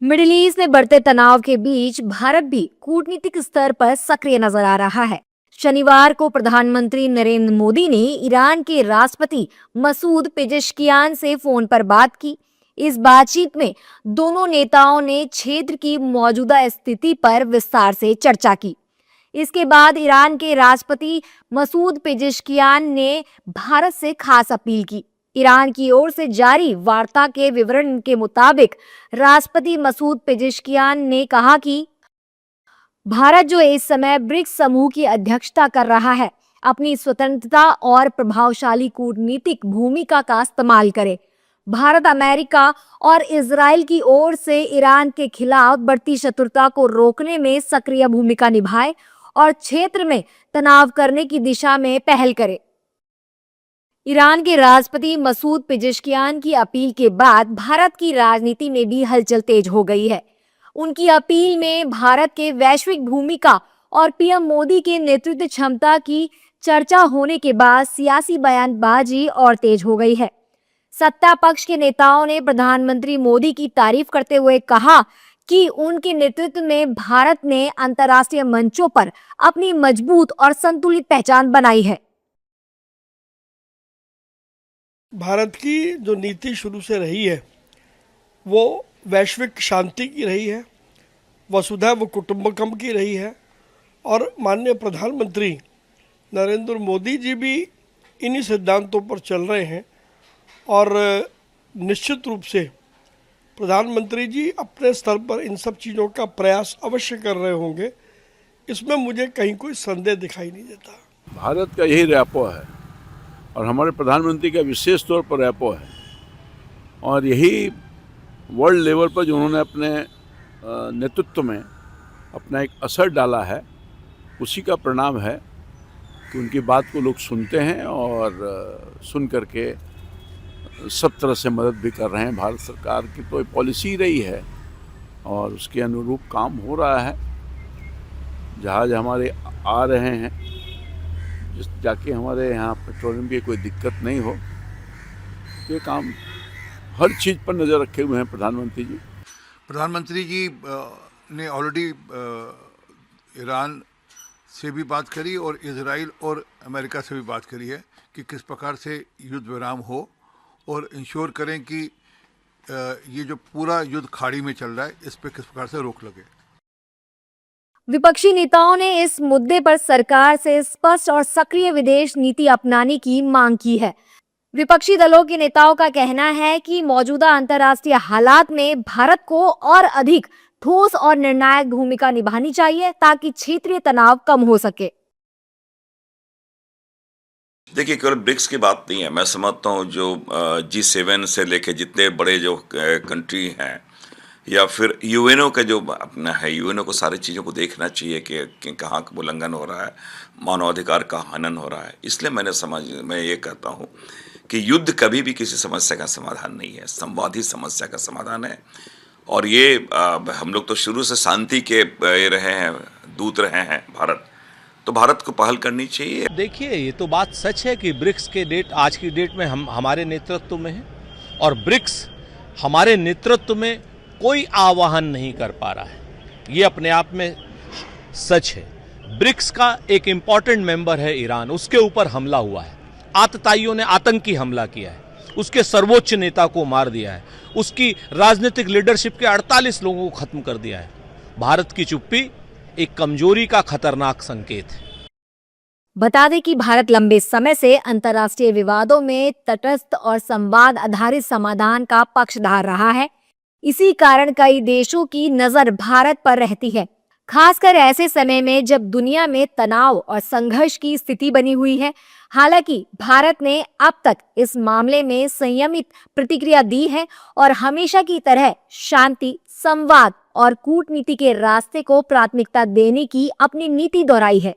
Middle east में बढ़ते तनाव के बीच भारत भी कूटनीतिक स्तर पर सक्रिय नजर आ रहा है। शनिवार को प्रधानमंत्री नरेंद्र मोदी ने ईरान के राष्ट्रपति मसूद पेजेश्कियान से फोन पर बात की। इस बातचीत में दोनों नेताओं ने क्षेत्र की मौजूदा स्थिति पर विस्तार से चर्चा की। इसके बाद ईरान के राष्ट्रपति मसूद पेजेश्कियान ने भारत से खास अपील की। ईरान की ओर से जारी वार्ता के विवरण के मुताबिक राष्ट्रपति मसूद पेजेश्कियान ने कहा कि भारत जो इस समय ब्रिक्स समूह की अध्यक्षता कर रहा है, अपनी स्वतंत्रता और प्रभावशाली कूटनीतिक भूमिका का इस्तेमाल करे। भारत अमेरिका और इजराइल की ओर से ईरान के खिलाफ बढ़ती शत्रुता को रोकने में सक्रिय भूमिका निभाए और क्षेत्र में तनाव करने की दिशा में पहल करे। ईरान के राष्ट्रपति मसूद पेजेश्कियान की अपील के बाद भारत की राजनीति में भी हलचल तेज हो गई है। उनकी अपील में भारत के वैश्विक भूमिका और पीएम मोदी के नेतृत्व क्षमता की चर्चा होने के बाद सियासी बयानबाजी और तेज हो गई है। सत्ता पक्ष के नेताओं ने प्रधानमंत्री मोदी की तारीफ करते हुए कहा कि उनके नेतृत्व में भारत ने अंतर्राष्ट्रीय मंचों पर अपनी मजबूत और संतुलित पहचान बनाई है। भारत की जो नीति शुरू से रही है वो वैश्विक शांति की रही है, वसुधैव कुटुंबकम की रही है और माननीय प्रधानमंत्री नरेंद्र मोदी जी भी इन्हीं सिद्धांतों पर चल रहे हैं। और निश्चित रूप से प्रधानमंत्री जी अपने स्तर पर इन सब चीज़ों का प्रयास अवश्य कर रहे होंगे, इसमें मुझे कहीं कोई संदेह दिखाई नहीं देता। भारत का यही रैपो है और हमारे प्रधानमंत्री का विशेष तौर पर रैपो है और यही वर्ल्ड लेवल पर जो उन्होंने अपने नेतृत्व में अपना एक असर डाला है, उसी का परिणाम है कि उनकी बात को लोग सुनते हैं और सुन करके सब तरह से मदद भी कर रहे हैं। भारत सरकार की तो पॉलिसी रही है और उसके अनुरूप काम हो रहा है। जहाज हमारे आ रहे हैं, जाके हमारे यहाँ पेट्रोलियम की कोई दिक्कत नहीं हो, ये काम हर चीज़ पर नज़र रखे हुए हैं प्रधानमंत्री जी। प्रधानमंत्री जी ने ऑलरेडी ईरान से भी बात करी और इजराइल और अमेरिका से भी बात करी है कि किस प्रकार से युद्ध विराम हो और इंश्योर करें कि ये जो पूरा युद्ध खाड़ी में चल रहा है इस पे किस प्रकार से रोक लगे। विपक्षी नेताओं ने इस मुद्दे पर सरकार से स्पष्ट और सक्रिय विदेश नीति अपनाने की मांग की है। विपक्षी दलों के नेताओं का कहना है कि मौजूदा अंतर्राष्ट्रीय हालात में भारत को और अधिक ठोस और निर्णायक भूमिका निभानी चाहिए ताकि क्षेत्रीय तनाव कम हो सके। देखिए, केवल ब्रिक्स की बात नहीं है। मैं समझता हूँ जो G7 से लेके जितने बड़े जो कंट्री हैं या फिर यूएनओ का जो अपना है, यूएनओ को सारी चीज़ों को देखना चाहिए कि कहाँ का उल्लंघन हो रहा है, मानवाधिकार का हनन हो रहा है। इसलिए मैं ये कहता हूँ कि युद्ध कभी भी किसी समस्या का समाधान नहीं है, संवाद ही समस्या का समाधान है। और ये हम लोग तो शुरू से शांति के रहे हैं, दूत रहे हैं भारत, तो भारत को पहल करनी चाहिए। देखिए, ये तो बात सच है कि ब्रिक्स के आज की डेट में हमारे नेतृत्व में है और ब्रिक्स हमारे नेतृत्व में कोई आह्वान नहीं कर पा रहा है। ये अपने आप में सच है। ब्रिक्स का एक इम्पॉर्टेंट मेंबर है ईरान, उसके ऊपर हमला हुआ है। आतताइयों ने आतंकी हमला किया है, उसके सर्वोच्च नेता को मार दिया है, उसकी राजनीतिक लीडरशिप के 48 लोगों को खत्म कर दिया है। भारत की चुप्पी एक कमजोरी का खतरनाक संकेत है। बता दें कि भारत लंबे समय से अंतर्राष्ट्रीय विवादों में तटस्थ और संवाद आधारित समाधान का पक्षधर रहा है। इसी कारण कई देशों की नजर भारत पर रहती है, खासकर ऐसे समय में जब दुनिया में तनाव और संघर्ष की स्थिति बनी हुई है। हालांकि भारत ने अब तक इस मामले में संयमित प्रतिक्रिया दी है और हमेशा की तरह शांति, संवाद और कूटनीति के रास्ते को प्राथमिकता देने की अपनी नीति दोहराई है।